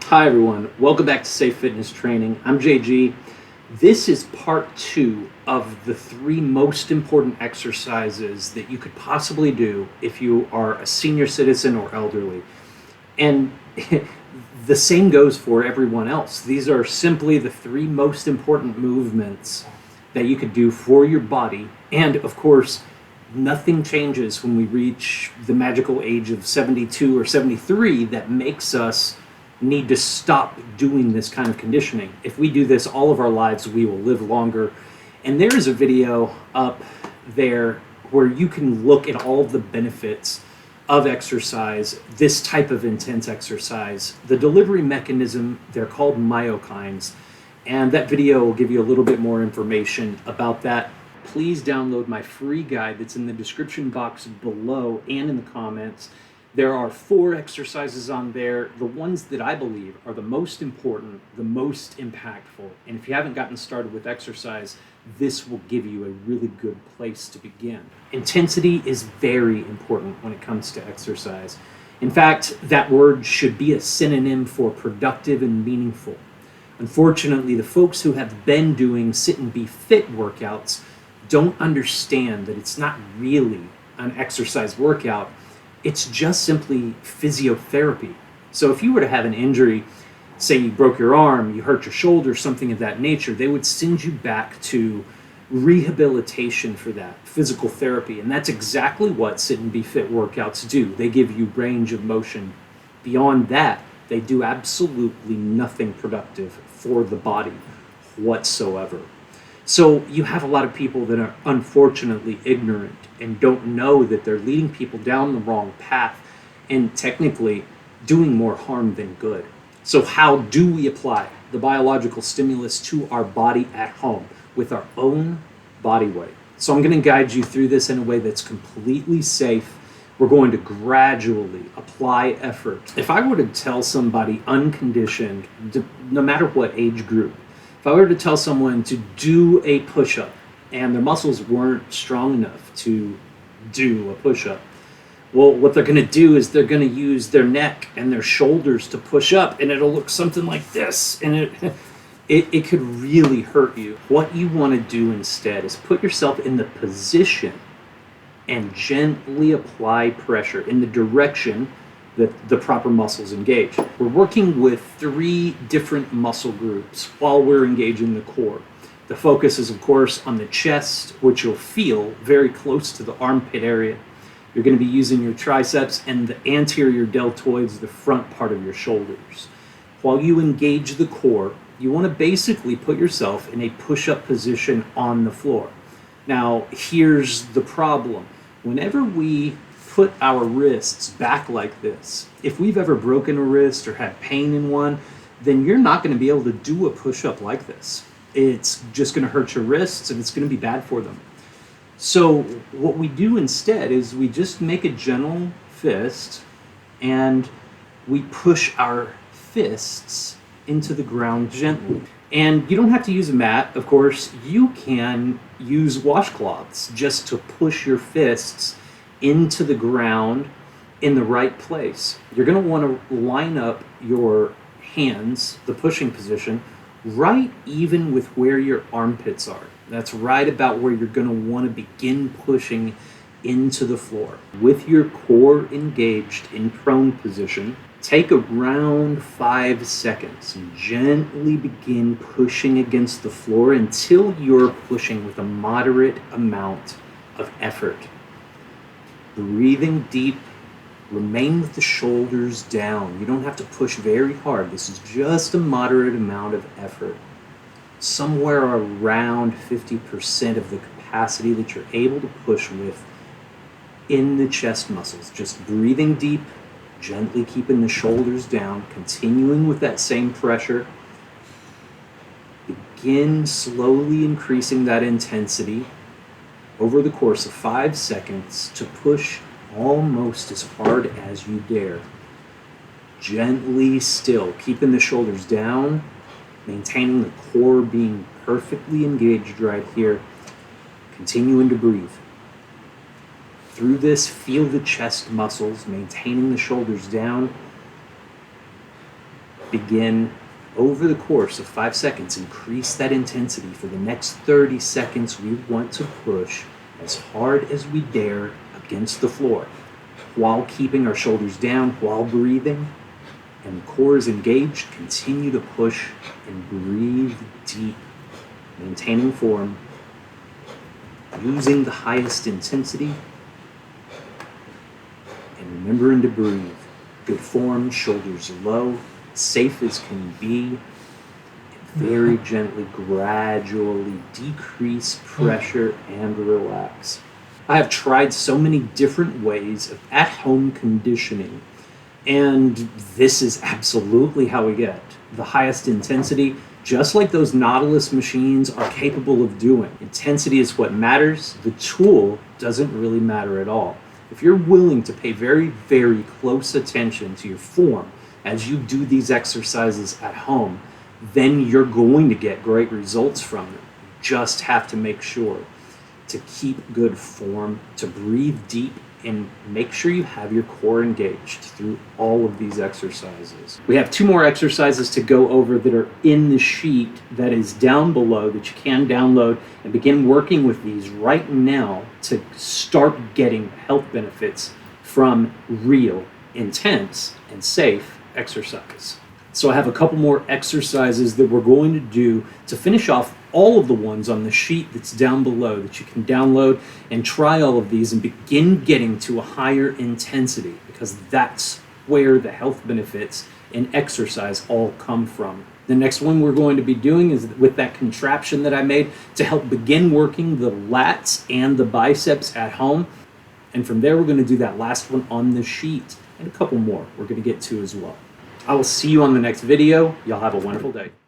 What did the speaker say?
Hi everyone, welcome back to Safe Fitness Training. I'm JG. This is part 2 of the 3 most important exercises that you could possibly do if you are a senior citizen or elderly. And the same goes for everyone else. These are simply the 3 most important movements that you could do for your body. And of course, nothing changes when we reach the magical age of 72 or 73 that makes us need to stop doing this kind of conditioning. If we do this all of our lives, we will live longer. And there is a video up there where you can look at all of the benefits of exercise, this type of intense exercise. The delivery mechanism, they're called myokines, and that video will give you a little bit more information about that. Please download my free guide that's in the description box below and in the comments. There are 4 exercises on there, the ones that I believe are the most important, the most impactful. And if you haven't gotten started with exercise, this will give you a really good place to begin. Intensity is very important when it comes to exercise. In fact, that word should be a synonym for productive and meaningful. Unfortunately, the folks who have been doing sit and be fit workouts don't understand that it's not really an exercise workout. It's just simply physiotherapy. So if you were to have an injury, say you broke your arm, you hurt your shoulder, something of that nature, they would send you back to rehabilitation for that, physical therapy. And that's exactly what sit and be fit workouts do. They give you range of motion. Beyond that, they do absolutely nothing productive for the body whatsoever. So you have a lot of people that are unfortunately ignorant and don't know that they're leading people down the wrong path and technically doing more harm than good. So how do we apply the biological stimulus to our body at home with our own body weight? So I'm going to guide you through this in a way that's completely safe. We're going to gradually apply effort. If I were to tell somebody unconditioned, no matter what age group, if I were to tell someone to do a push-up and their muscles weren't strong enough to do a push-up, well, what they're going to do is they're going to use their neck and their shoulders to push up, and it'll look something like this, and it could really hurt you. What you want to do instead is put yourself in the position and gently apply pressure in the direction that the proper muscles engage. We're working with 3 different muscle groups while we're engaging the core. The focus is, of course, on the chest, which you'll feel very close to the armpit area. You're going to be using your triceps and the anterior deltoids, the front part of your shoulders. While you engage the core, you want to basically put yourself in a push-up position on the floor. Now, here's the problem. Whenever we put our wrists back like this, if we've ever broken a wrist or had pain in one, then you're not going to be able to do a push-up like this. It's just going to hurt your wrists and it's going to be bad for them. So what we do instead is we just make a gentle fist and we push our fists into the ground gently. And you don't have to use a mat, of course. You can use washcloths just to push your fists into the ground in the right place. You're going to want to line up your hands, the pushing position, right even with where your armpits are. That's right about where you're going to want to begin pushing into the floor. With your core engaged in prone position, take around 5 seconds and gently begin pushing against the floor until you're pushing with a moderate amount of effort. Breathing deep, remain with the shoulders down. You don't have to push very hard. This is just a moderate amount of effort. Somewhere around 50% of the capacity that you're able to push with in the chest muscles. Just breathing deep, gently keeping the shoulders down, continuing with that same pressure. Begin slowly increasing that intensity over the course of 5 seconds to push almost as hard as you dare. Gently still, keeping the shoulders down, maintaining the core being perfectly engaged right here, continuing to breathe. Through this, feel the chest muscles, maintaining the shoulders down. Begin over the course of 5 seconds, increase that intensity. For the next 30 seconds, we want to push as hard as we dare against the floor while keeping our shoulders down, while breathing, and the core is engaged. Continue to push and breathe deep, maintaining form, using the highest intensity, and remembering to breathe. Good form, shoulders low, safe as can be. Very gently, gradually decrease pressure and relax. I have tried so many different ways of at-home conditioning, and this is absolutely how we get the highest intensity, just like those Nautilus machines are capable of doing. Intensity is what matters. The tool doesn't really matter at all. If you're willing to pay very, very close attention to your form as you do these exercises at home, then you're going to get great results from them. You just have to make sure to keep good form, to breathe deep, and make sure you have your core engaged through all of these exercises. We have 2 more exercises to go over that are in the sheet that is down below that you can download and begin working with these right now to start getting health benefits from real, intense, and safe exercise. So I have a couple more exercises that we're going to do to finish off all of the ones on the sheet that's down below that you can download and try all of these and begin getting to a higher intensity, because that's where the health benefits in exercise all come from. The next one we're going to be doing is with that contraption that I made to help begin working the lats and the biceps at home. And from there, we're going to do that last one on the sheet and a couple more we're going to get to as well. I will see you on the next video. Y'all have a wonderful day.